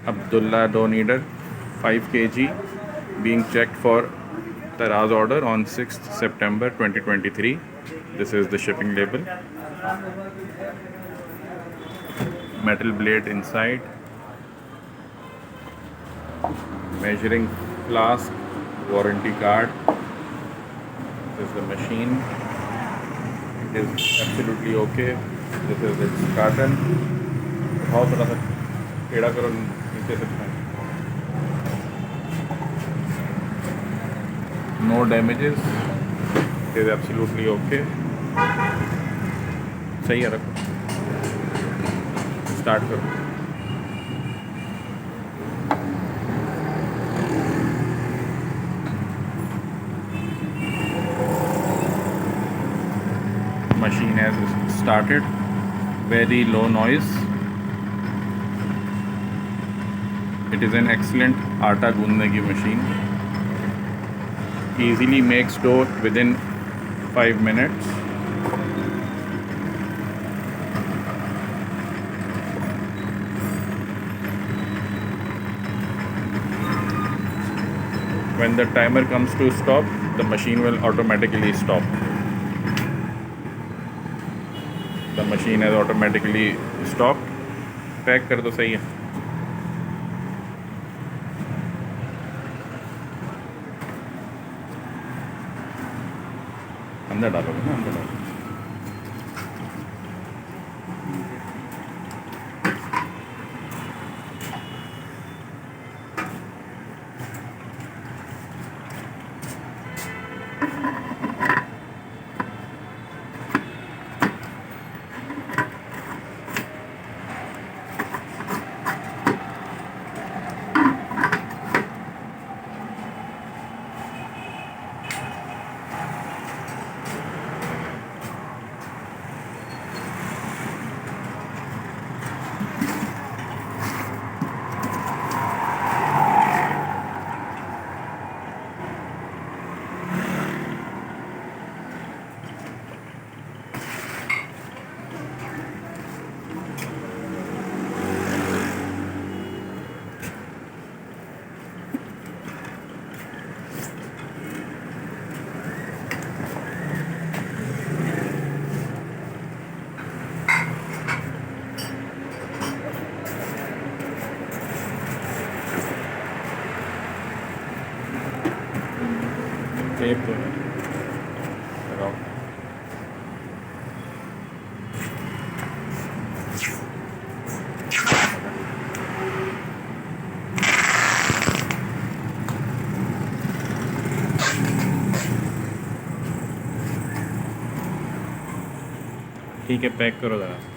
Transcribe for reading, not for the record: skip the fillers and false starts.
Abdullah dough kneader, 5 kg, being checked for Daraz order on 06th September 2023. This is the shipping label. Metal blade inside, measuring flask, warranty card. This is the machine. It is absolutely okay. This is its carton. उठाओ थोड़ा सा टेढ़ा करो नीचे से. No damages. It is absolutely okay. सही है, रखो. स्टार्ट करो. Machine has started. Very low noise. It is an excellent आटा गूंदने की machine. Easily makes dough within 5 minutes. When the timer comes to stop, the machine will automatically stop. The machine has automatically stopped. Pack कर दो, सही है. अंदर डालोगे ना, अंदर डालो. टेप दो लगाओ. ठीक है, पैक करो ज़रा.